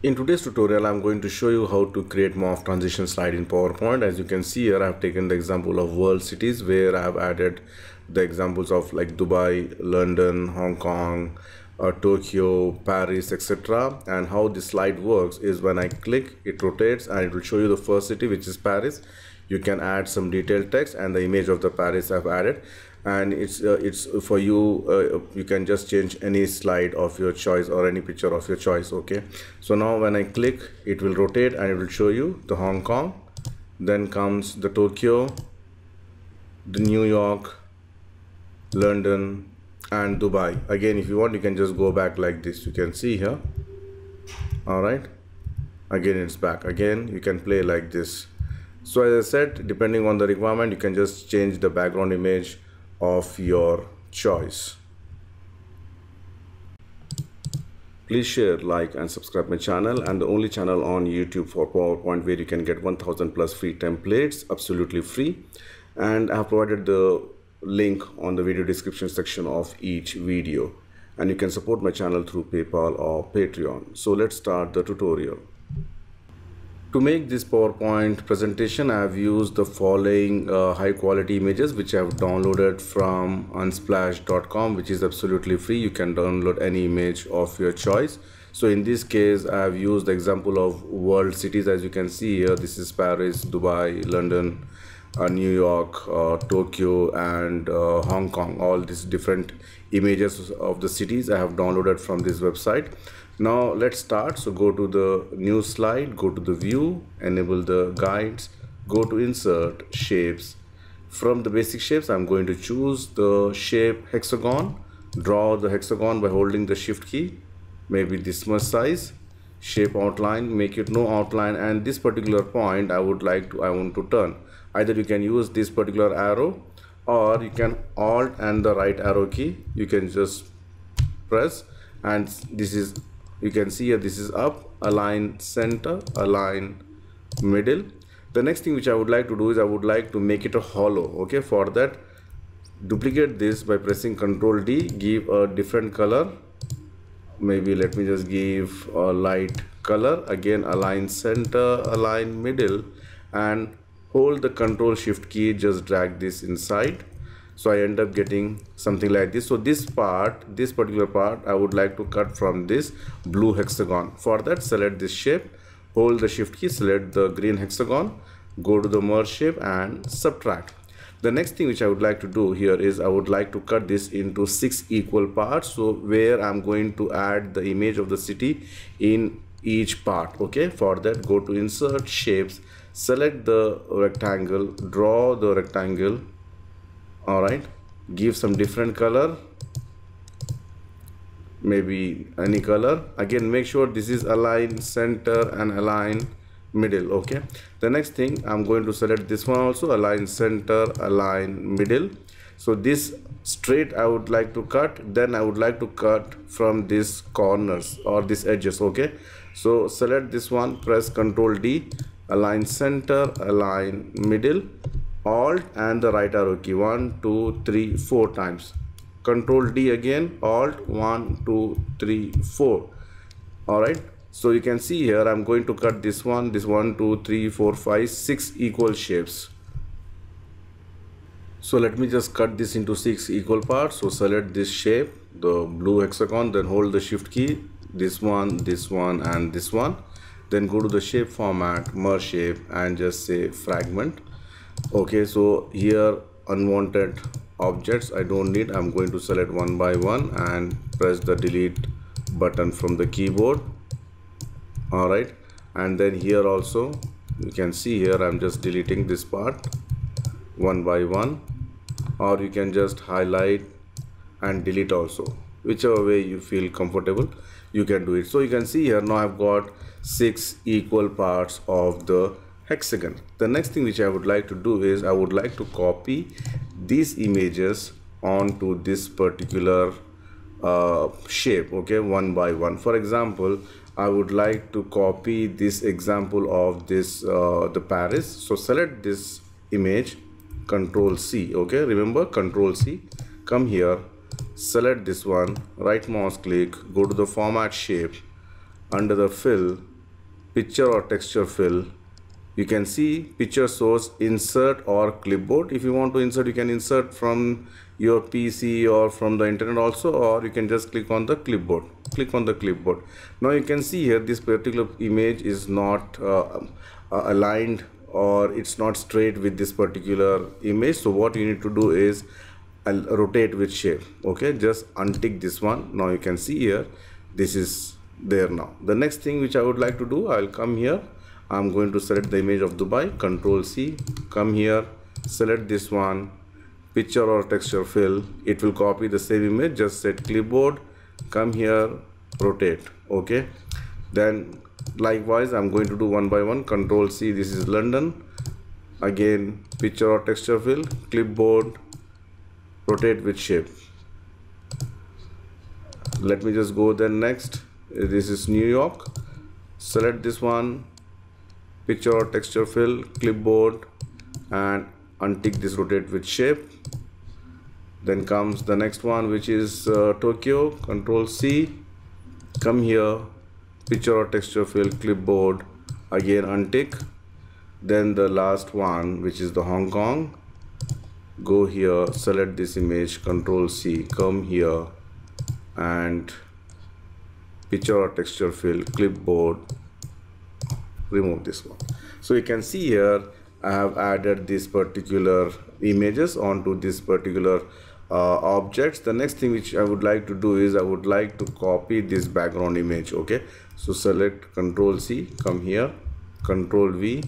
In today's tutorial, I'm going to show you how to create morph transition slide in PowerPoint. As you can see here, I've taken the example of world cities where I've added the examples of like Dubai, London, Hong Kong, Tokyo, Paris, etc. And how this slide works is when I click, it rotates and it will show you the first city, which is Paris. You can add some detailed text and the image of the Paris I've added, and it's for you. You can just change any slide of your choice or any picture of your choice. Okay, so now when I click, it will rotate and it will show you the Hong Kong, then comes the Tokyo, the New York, London and Dubai. Again, if you want, you can just go back like this. You can see here. All right, again it's back. Again you can play like this. So as I said, depending on the requirement, you can just change the background image of your choice. Please share, like and subscribe my channel, and the only channel on YouTube for PowerPoint where you can get 1000 plus free templates absolutely free. And I have provided the link on the video description section of each video, and you can support my channel through PayPal or Patreon. So let's start the tutorial. To make this PowerPoint presentation, I have used the following high quality images which I have downloaded from unsplash.com, which is absolutely free. You can download any image of your choice. So in this case, I have used the example of world cities. As you can see here, this is Paris, Dubai, London, New York, Tokyo and Hong Kong. All these different images of the cities I have downloaded from this website. Now let's start. So go to the new slide, go to the view, enable the guides, go to insert shapes. From the basic shapes, I'm going to choose the shape hexagon. Draw the hexagon by holding the shift key, maybe this much size. Shape outline, make it no outline, and this particular point I want to turn. Either you can use this particular arrow or you can alt and the right arrow key. You can just press, and this is, you can see here, this is up, align center, align middle. The next thing which I would like to do is I would like to make it a hollow. Okay, for that, duplicate this by pressing Ctrl D, give a different color. Maybe let me just give a light color. Again, align center, align middle, and hold the Ctrl Shift key, just drag this inside. So I end up getting something like this. So this particular part, I would like to cut from this blue hexagon. For that, select this shape, hold the shift key, select the green hexagon, go to the merge shape and subtract. The next thing which I would like to do here is I would like to cut this into 6 equal parts. So where I'm going to add the image of the city in each part. Okay, for that, go to insert shapes, select the rectangle, draw the rectangle. All right, give some different color, maybe any color. Again, make sure this is align center and align middle. Okay, the next thing, I'm going to select this one also, align center, align middle. So this straight I would like to cut, then I would like to cut from these corners or these edges. Okay, so select this one, press Ctrl D, align center, align middle, alt and the right arrow key, 1 2 3 4 times. Ctrl D again, alt, 1 2 3 4. All right, so you can see here I'm going to cut this 1 2 3 4 5 6 equal shapes. So let me just cut this into 6 equal parts. So select this shape, the blue hexagon, then hold the shift key, this one and this one, then go to the shape format, merge shape and just say fragment. Okay, so here unwanted objects I don't need. I'm going to select one by one and press the delete button from the keyboard. All right, and then here also you can see here I'm just deleting this part one by one, or you can just highlight and delete also, whichever way you feel comfortable you can do it. So you can see here now I've got 6 equal parts of the hexagon. The next thing which I would like to do is I would like to copy these images onto this particular shape. Okay, one by one. For example, I would like to copy this example of this the Paris. So select this image, Ctrl C. Okay, remember Ctrl C, come here, select this one, right mouse click, go to the format shape, under the fill, picture or texture fill, you can see picture source, insert or clipboard. If you want to insert, you can insert from your PC or from the internet also, or you can just click on the clipboard. Click on the clipboard. Now you can see here this particular image is not aligned, or it's not straight with this particular image. So what you need to do is I'll rotate with shape. Okay, just untick this one. Now you can see here this is there. Now the next thing which I would like to do, I'll come here, I'm going to select the image of Dubai, Control C, come here, select this one, picture or texture fill. It will copy the same image. Just set clipboard, come here, rotate. Okay, then likewise I'm going to do one by one. Control C, this is London, again picture or texture fill, clipboard, rotate with shape. Let me just go then next. This is New York, select this one, picture or texture fill, clipboard, and untick this, rotate with shape. Then comes the next one, which is Tokyo, Control C, come here, picture or texture fill, clipboard, again untick. Then the last one, which is the Hong Kong, go here, select this image, Control C, come here, and picture or texture fill, clipboard, remove this one. So you can see here I have added these particular images onto this particular objects. The next thing which I would like to do is I would like to copy this background image. Okay, so select Control C, come here, Control V,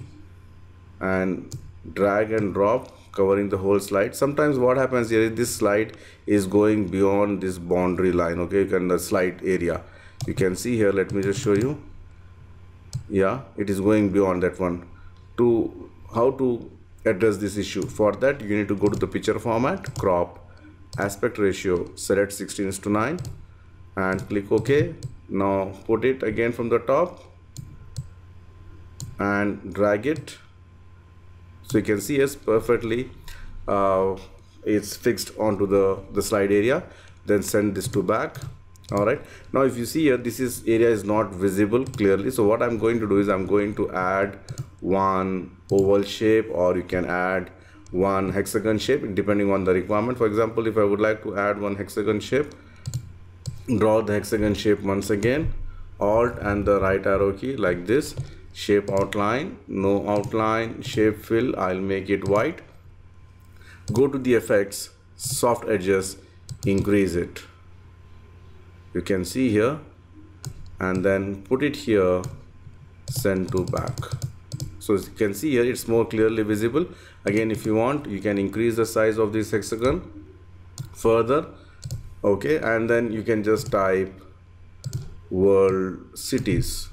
and drag and drop, covering the whole slide. Sometimes what happens here is this slide is going beyond this boundary line. Okay, the slide area, you can see here, let me just show you. Yeah, it is going beyond that one. To how to address this issue, for that you need to go to the picture format, crop, aspect ratio, select 16:9 and click OK. Now put it again from the top and drag it. So you can see it's perfectly it's fixed onto the slide area. Then send this to back. All right, now if you see here, this area is not visible clearly. So what I'm going to do is I'm going to add one oval shape, or you can add one hexagon shape depending on the requirement. For example, if I would like to add one hexagon shape, draw the hexagon shape once again, Alt and the right arrow key like this, shape outline, no outline, shape fill, I'll make it white. Go to the effects, soft edges, increase it. You can see here, and then put it here, send to back. So as you can see here, it's more clearly visible. Again, if you want, you can increase the size of this hexagon further. Okay, and then you can just type world cities.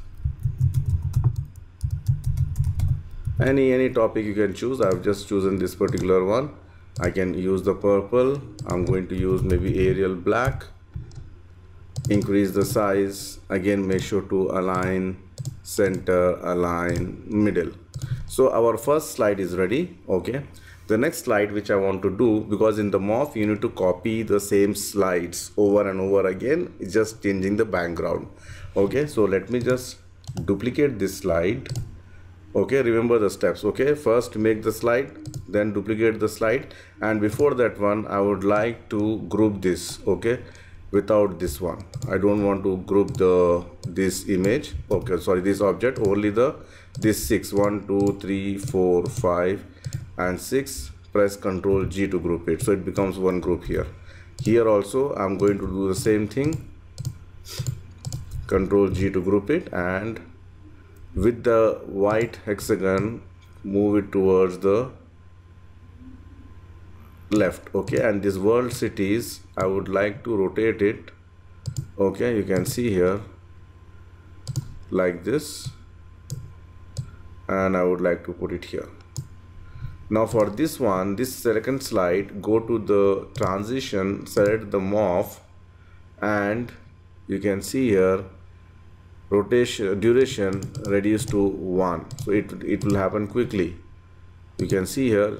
Any topic you can choose. I've just chosen this particular one. I can use the purple. I'm going to use maybe Arial black. Increase the size, again make sure to align center, align middle. So our first slide is ready. Okay, the next slide which I want to do, because in the Morph you need to copy the same slides over and over again, it's just changing the background. Okay, so let me just duplicate this slide. Okay, remember the steps. Okay, first make the slide, then duplicate the slide, and before that one I would like to group this. Okay, without this one, I don't want to group this image. Okay, sorry, this object, only this 6, 1 2 3 4 5 and 6. Press Ctrl G to group it, so it becomes one group here. Here also I'm going to do the same thing, Ctrl G to group it, and with the white hexagon move it towards the left. Okay, and this world cities, I would like to rotate it. Okay, you can see here like this, and I would like to put it here. Now for this one, this second slide, go to the transition, select the Morph, and you can see here rotation duration reduced to 1, so it will happen quickly. You can see here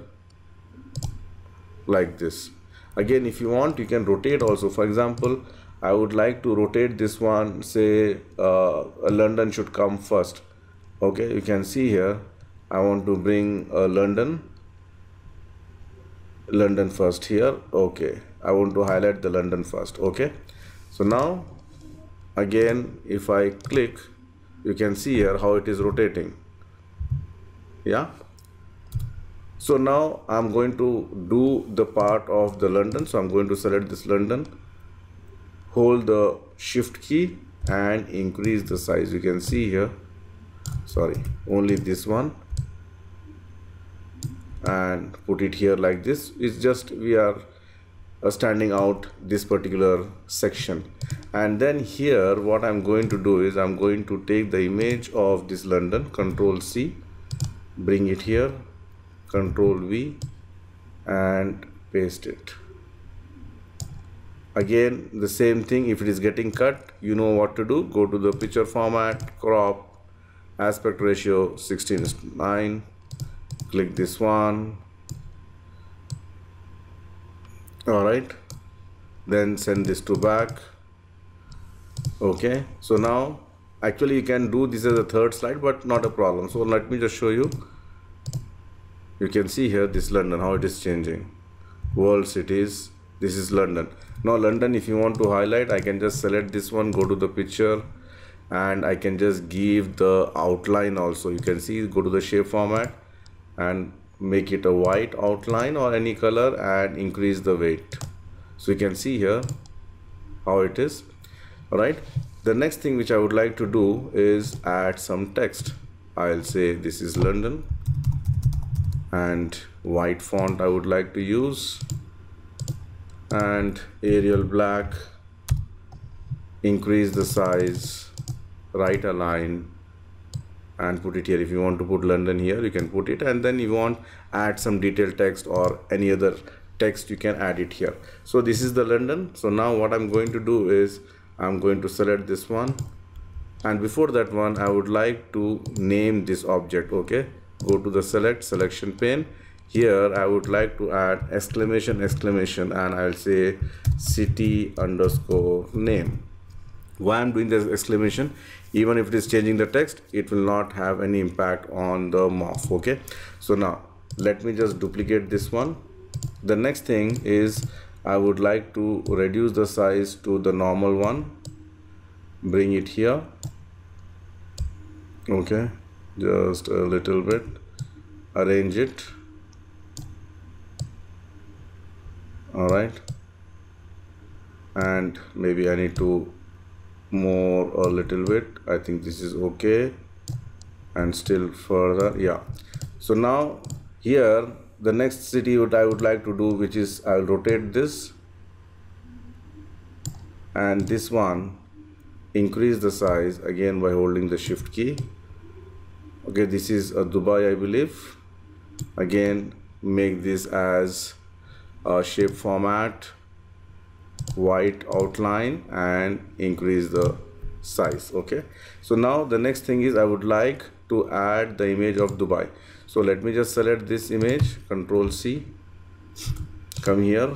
like this. Again, if you want, you can rotate also. For example, I would like to rotate this one, say London should come first. Okay, you can see here I want to bring London first here. Okay, I want to highlight the London first. Okay, so now again if I click, you can see here how it is rotating. Yeah, so now I'm going to do the part of the London. So I'm going to select this London, hold the shift key and increase the size. You can see here, sorry, only this one, and put it here like this. It's just we are standing out this particular section. And then here what I'm going to do is I'm going to take the image of this London, Control C, bring it here, Control V, and paste it. Again the same thing, if it is getting cut, you know what to do. Go to the picture format, crop, aspect ratio 16:9, click this one. All right, then send this to back. Okay, so now actually you can do this as a third slide, but not a problem. So let me just show you. You can see here this London, how it is changing. World cities, this is London. Now London, if you want to highlight, I can just select this one, go to the picture, and I can just give the outline also. You can see, go to the shape format and make it a white outline or any color and increase the weight. So you can see here how it is. All right, the next thing which I would like to do is add some text. I'll say this is London, and white font I would like to use, and Arial black, increase the size, right align, and put it here. If you want to put London here, you can put it, and then you want add some detailed text or any other text, you can add it here. So this is the London. So now what I'm going to do is I'm going to select this one, and before that one I would like to name this object. Okay, go to the selection pane. Here I would like to add exclamation, and I'll say city underscore name. Why I'm doing this exclamation? Even if it is changing the text, it will not have any impact on the morph. Okay, so now let me just duplicate this one. The next thing is I would like to reduce the size to the normal one, bring it here. Okay, just a little bit, arrange it. All right, and maybe I need to more a little bit. I think this is okay, and still further. Yeah, so now here the next city what I would like to do, which is I'll rotate this, and this one increase the size again by holding the shift key. Okay, this is Dubai, I believe. Again, make this as a shape format, white outline, and increase the size. Okay, so now the next thing is I would like to add the image of Dubai. So let me just select this image, Control C, come here,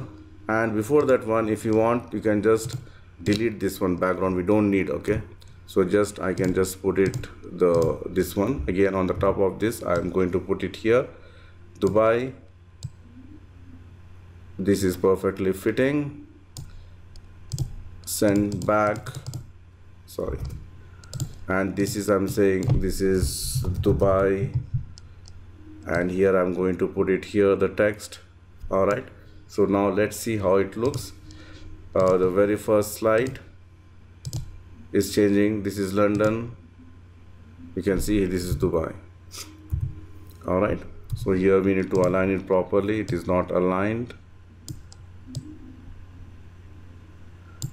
and before that one, if you want, you can just delete this one background, we don't need. Okay, so just I can just put it this one again on the top of this. I'm going to put it here, Dubai. This is perfectly fitting. Send back, sorry, and this is, I'm saying this is Dubai, and here I'm going to put it here, the text. All right, so now let's see how it looks. The very first slide is changing. This is London, you can see this is Dubai. All right, so here we need to align it properly. It is not aligned.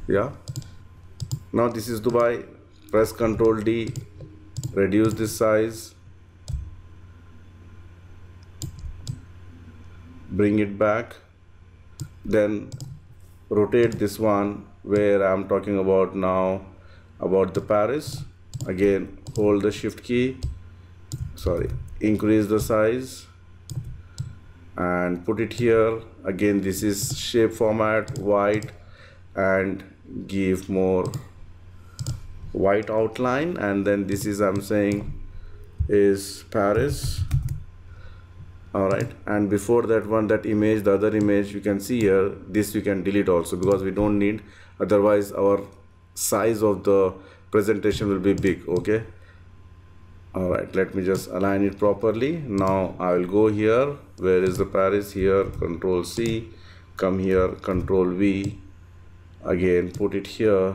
Yeah, now this is Dubai. Press Ctrl D, reduce this size, bring it back, then rotate this one where I'm talking about now, about the Paris. Again, hold the shift key, sorry, increase the size and put it here. Again, this is shape format, white, and give more white outline, and then this is, I'm saying, is Paris. All right, and before that one, that image, the other image, you can see here, this you can delete also because we don't need, otherwise our size of the presentation will be big. Okay, all right, let me just align it properly. Now I will go here, where is the Paris? Here, Control C, come here, Control V, again put it here.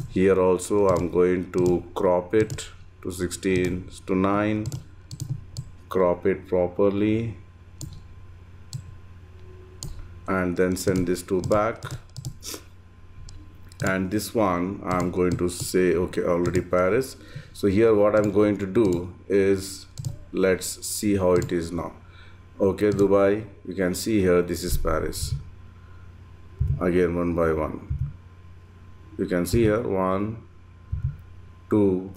Here also I'm going to crop it to 16:9, crop it properly, and then send this to back. And this one I'm going to say, okay, already Paris. So here what I'm going to do is, let's see how it is now. Okay, Dubai, you can see here, this is Paris. Again, one by one, you can see here 1, 2,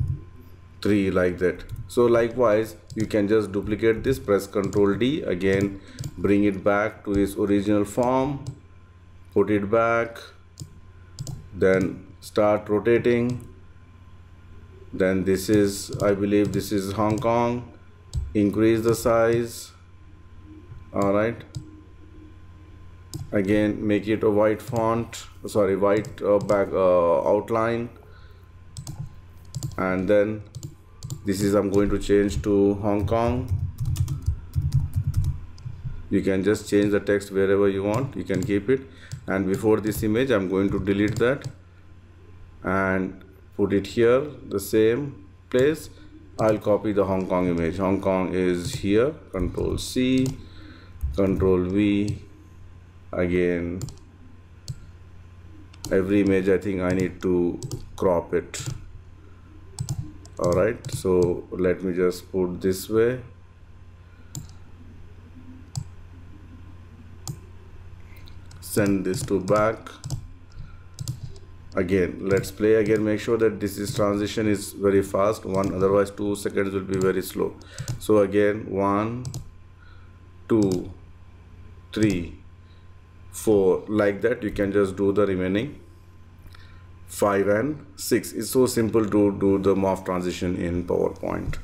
3, like that. So likewise you can just duplicate this, press Ctrl D, again bring it back to its original form, put it back, then start rotating. Then this is, I believe this is Hong Kong, increase the size. All right, again make it a white font, sorry, white back outline, and then this is, I'm going to change to Hong Kong. You can just change the text wherever you want, you can keep it. And before this image, I'm going to delete that and put it here, the same place. I'll copy the Hong Kong image. Hong Kong is here, Control C, Control V. Again, every image I think I need to crop it. All right, so let me just put this way. Send this to back. Again, let's play again. Make sure that this transition is very fast, otherwise 2 seconds will be very slow. So again, 1, 2, 3, 4, like that. You can just do the remaining 5 and 6. It's so simple to do the morph transition in PowerPoint.